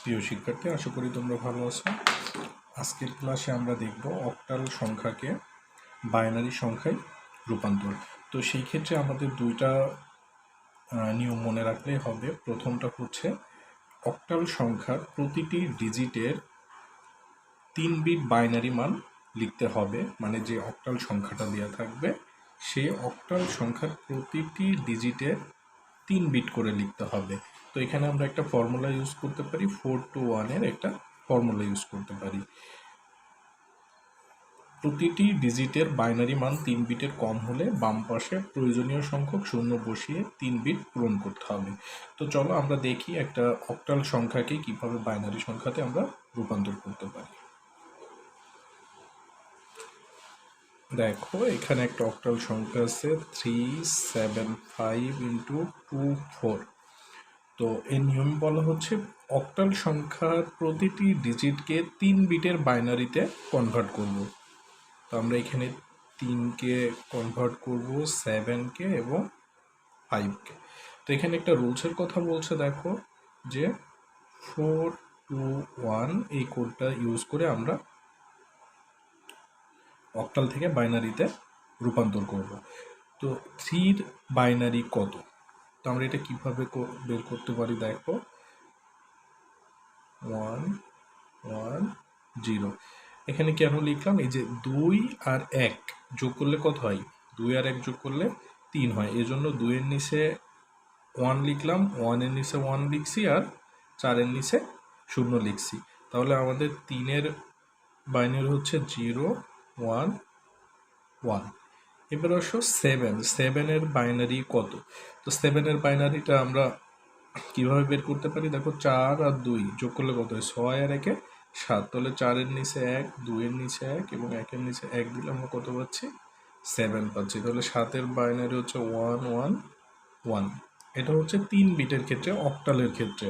প্রিয় শিক্ষার্থী, আশা করি তোমরা ভালো আছো। আজকের ক্লাসে আমরা দেখব অক্টাল সংখ্যাকে বাইনারি সংখ্যায় রূপান্তর। তো সেই ক্ষেত্রে আমাদের দুইটা নিয়ম মনে রাখলেই হবে। প্রথমটা হচ্ছে অক্টাল সংখ্যার প্রতিটি ডিজিটের 3 বিট বাইনারি মান লিখতে হবে, মানে যে অক্টাল সংখ্যাটা দেওয়া থাকবে সে অক্টাল সংখ্যার প্রতিটি ডিজিটের 3 বিট করে লিখতে হবে। তো এখানে আমরা একটা ফর্মুলা ইউজ করতে পারি, 4 to 1 এর একটা ফর্মুলা ইউজ করতে পারি। প্রতিটি ডিজিটের বাইনারি মান 3 বিটের কম হলে বাম পাশে প্রয়োজনীয় সংখ্যক শূন্য বসিয়ে 3 বিট পূরণ করতে হবে। তো চলো আমরা দেখি একটা অক্টাল সংখ্যাকে কিভাবে বাইনারি সংখ্যাতে আমরা রূপান্তর করতে পারি। দেখো, এখানে একটা অক্টাল সংখ্যা আছে 375 × 24। তো এর নিয়ম বলা হচ্ছে অক্টাল সংখ্যার প্রতিটি ডিজিটকে 3 বিটের বাইনারিতে কনভার্ট করব। তো আমরা এখানে 3কে কনভার্ট করব 7কে এবং 5কে। তো এখানে একটা রুলসের কথা বলছে, দেখো যে 4 to 1 এই কোডটা ইউজ করে আমরা অক্টাল থেকে বাইনারিতে রূপান্তর করব। তো 3 বাইনারি কত? তো আমরা এটা কিভাবে বের করতে পারি? দেখো 1 1 0। এখানে কেন লিখলাম? এই যে 2 আর 1 যোগ করলে কত হয়? 2 আর 1 যোগ করলে 3 হয়। এজন্য 2 এর নিচে 1 লিখলাম, 1 এর নিচে 1 লিখছি, আর 4 এর নিচে 0 লিখছি। তাহলে আমাদের 3 এর বাইনারি হচ্ছে 0 1 1। এবার আসো 7 এর বাইনারি কত? তো 7 এর বাইনারিটা আমরা কিভাবে বের করতে পারি? দেখো 4 আর 2 যোগ করলে কত হয়? 6 আর 1 7। তাহলে 4 এর নিচে 1, 2 এর নিচে 1 এবং 1 এর নিচে 1 দিলে আমরা কত পাচ্ছি? 7 পাচ্ছি। তাহলে 7 এর বাইনারি হচ্ছে 1 1 1। এটা হচ্ছে 3 বিটের ক্ষেত্রে, অক্টালের ক্ষেত্রে।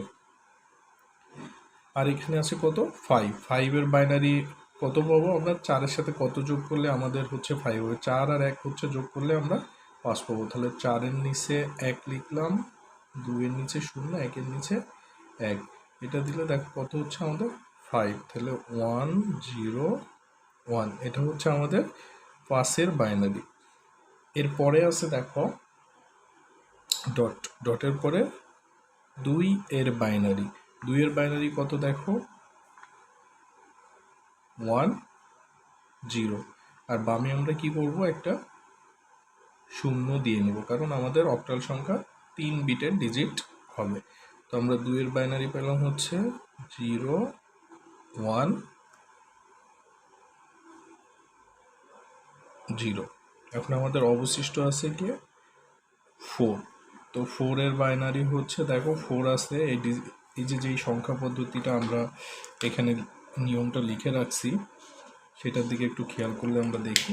আর এখানে আছে কত? 5 এর বাইনারি কত পাবো আমরা? 4 এর সাথে কত যোগ করলে আমাদের হচ্ছে 5 হবে? 4 আর 1 হচ্ছে যোগ করলে আমরা 5 পাবো। তাহলে 4 এর নিচে 1 লিখলাম, 2 এর নিচে 0, 1 এর নিচে 1। এটা দিলে দেখো কত হচ্ছে আমাদের? 5। তাহলে 1 0 1। এটা হচ্ছে আমাদের 5 এর বাইনারি। এরপরে আছে দেখো ডটের পরে 2 এর বাইনারি। 2 এর বাইনারি কত? দেখো 1 0। আর বামে আমরা কি করব? একটা 0 দিয়ে নেব, কারণ আমাদের অক্টাল সংখ্যা 3 বিটের ডিজিট হবে। তো আমরা 2 এর বাইনারি পেলাম হচ্ছে 0 1 0। এখন আমাদের অবশিষ্ট আছে কি? 4। তো 4 এর বাইনারি হচ্ছে, দেখো 4 আছে, এই যে যেই সংখ্যা পদ্ধতিটা আমরা এখানে নিয়মটা লিখে রাখছি সেটার দিকে একটু খেয়াল করলে আমরা দেখি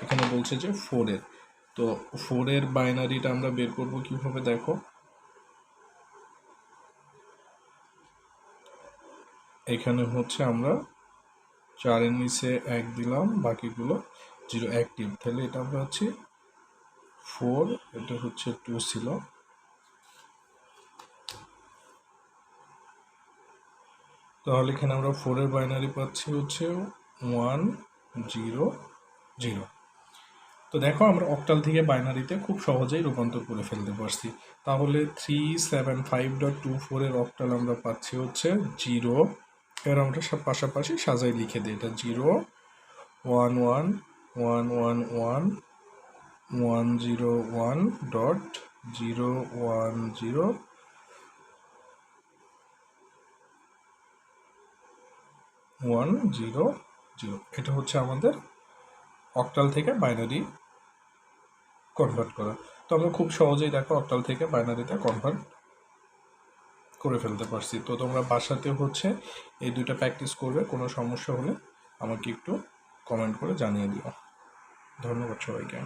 এখানে বলছে যে 4 এর। তো 4 এর বাইনারিটা আমরা বের করব কিভাবে? দেখো এখানে হচ্ছে আমরা 4 এর নিচে 1 দিলাম, বাকিগুলো 0 অ্যাক্টিভ। তাহলে এটা আমরা হচ্ছে 4, এটা হচ্ছে 2 ছিল। তাহলে এখানে আমরা 4 এর বাইনারি পাচ্ছি হচ্ছে 1 0 0। তো দেখো আমরা অক্টাল থেকে বাইনারিতে খুব সহজেই রূপান্তর করে ফেলতে পারছি। তাহলে 375.24 এর অক্টাল আমরা পাচ্ছি হচ্ছে 0। এর আমরা সব পাশাপাশি সাজাই লিখে দিই। এটা 0 1 1 1 1 1 1 0 1 ডট 0 1 0 1 0 0। এটা হচ্ছে আমাদের অক্টাল থেকে বাইনারি কনভার্ট করা। তো আমরা খুব সহজেই দেখো অক্টাল থেকে বাইনারিতে কনভার্ট করে ফেলতে পারছি। তো তোমরা বাসাতে হচ্ছে এই দুইটা প্র্যাকটিস করবে। কোনো সমস্যা হলে আমাকে একটু কমেন্ট করে জানিয়ে দিও। ধন্যবাদ সবাইকে।